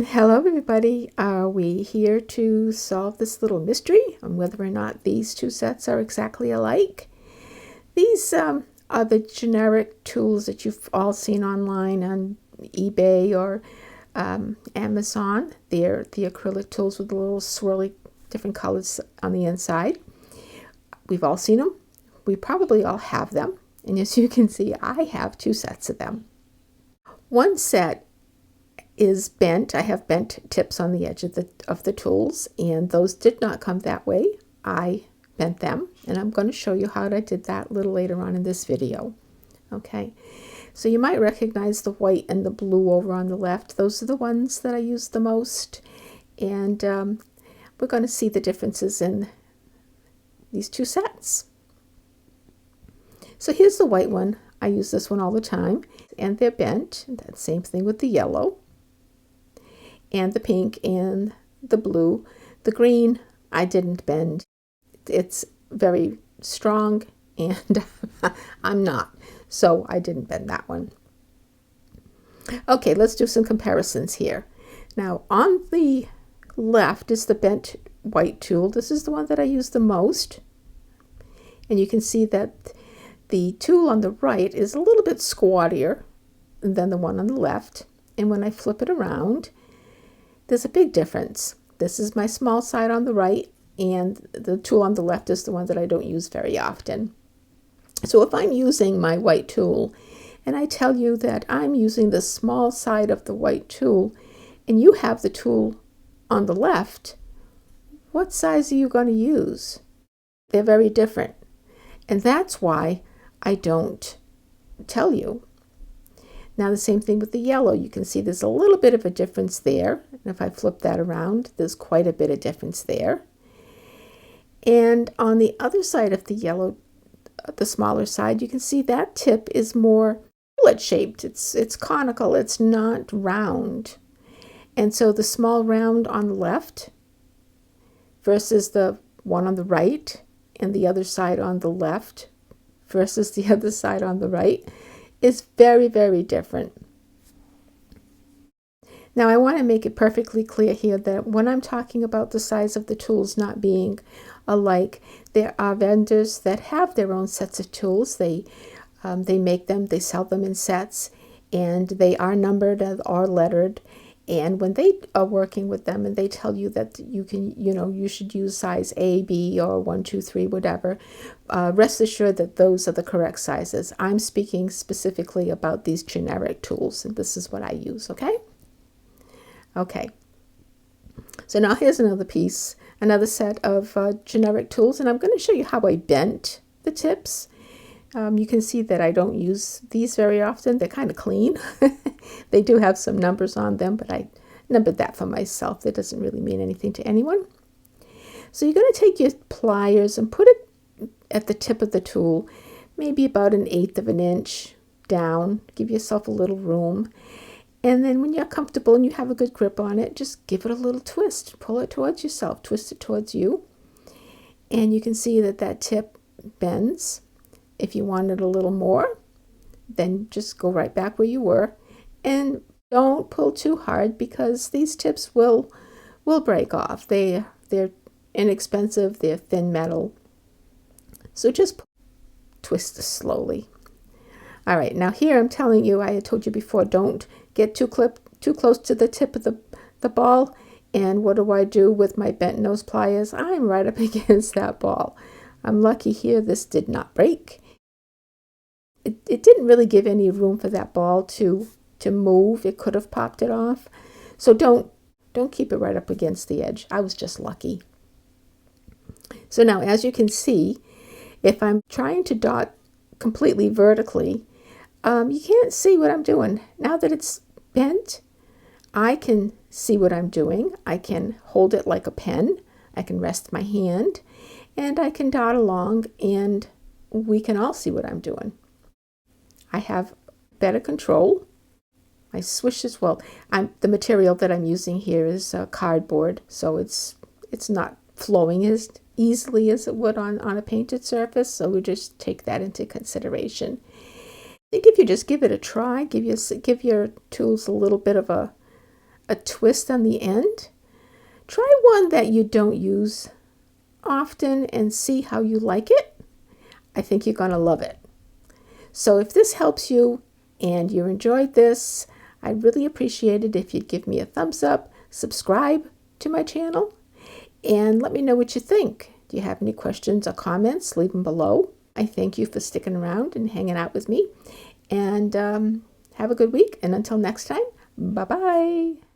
Hello everybody, are we here to solve this little mystery on whether or not these two sets are exactly alike? These are the generic tools that you've all seen online on eBay or Amazon. They're the acrylic tools with the little swirly different colors on the inside. We've all seen them. We probably all have them. And as you can see, I have two sets of them. One set is bent. I have bent tips on the edge of the tools, and those did not come that way. I bent them, and I'm going to show you how I did that a little later on in this video. Okay, so you might recognize the white and the blue over on the left. Those are the ones that I use the most, and we're going to see the differences in these two sets. So here's the white one. I use this one all the time, and they're bent. That same thing with the yellow and the pink and the blue. The green I didn't bend. It's very strong and I'm not, so I didn't bend that one. Okay, let's do some comparisons here. Now on the left is the bent white tool. This is the one that I use the most, and you can see that the tool on the right is a little bit squattier than the one on the left, and when I flip it around, there's a big difference. This is my small side on the right, and the tool on the left is the one that I don't use very often. So if I'm using my white tool, and I tell you that I'm using the small side of the white tool, and you have the tool on the left, what size are you going to use? They're very different. And that's why I don't tell you. Now the same thing with the yellow. You can see there's a little bit of a difference there. And if I flip that around, there's quite a bit of difference there. And on the other side of the yellow, the smaller side, you can see that tip is more bullet shaped. It's conical. It's not round. And so the small round on the left versus the one on the right, and the other side on the left versus the other side on the right, is very, very different. Now I want to make it perfectly clear here that when I'm talking about the size of the tools not being alike, there are vendors that have their own sets of tools. They make them, they sell them in sets, and they are numbered or lettered. And when they are working with them and they tell you that you can, you should use size A, B, or 1, 2, 3, whatever, rest assured that those are the correct sizes. I'm speaking specifically about these generic tools, and this is what I use, okay? Okay. So now here's another piece, another set of generic tools, and I'm going to show you how I bent the tips. You can see that I don't use these very often. They're kind of clean. They do have some numbers on them, but I numbered that for myself. That doesn't really mean anything to anyone. So you're going to take your pliers and put it at the tip of the tool, maybe about 1/8 of an inch down. Give yourself a little room. And then when you're comfortable and you have a good grip on it, just give it a little twist. Pull it towards yourself. Twist it towards you. And you can see that that tip bends. If you wanted a little more, then just go right back where you were, and don't pull too hard because these tips will break off. They're inexpensive, they're thin metal. So just twist slowly. All right, now here I'm telling you, I had told you before, don't get too close to the tip of the ball. And what do I do with my bent nose pliers? I'm right up against that ball. I'm lucky here this did not break. It didn't really give any room for that ball to move. It could have popped it off. So don't keep it right up against the edge. I was just lucky. So now, as you can see, if I'm trying to dot completely vertically, you can't see what I'm doing. Now that it's bent, I can see what I'm doing. I can hold it like a pen. I can rest my hand, and I can dot along, and we can all see what I'm doing. I have better control. My swish as well. The material that I'm using here is cardboard, so it's not flowing as easily as it would on a painted surface. So we just take that into consideration. I think if you just give it a try, give your tools a little bit of a a twist on the end, try one that you don't use often and see how you like it. I think you're going to love it. So if this helps you and you enjoyed this, I'd really appreciate it if you'd give me a thumbs up, subscribe to my channel, and let me know what you think. Do you have any questions or comments? Leave them below. I thank you for sticking around and hanging out with me. And have a good week. And until next time, bye-bye.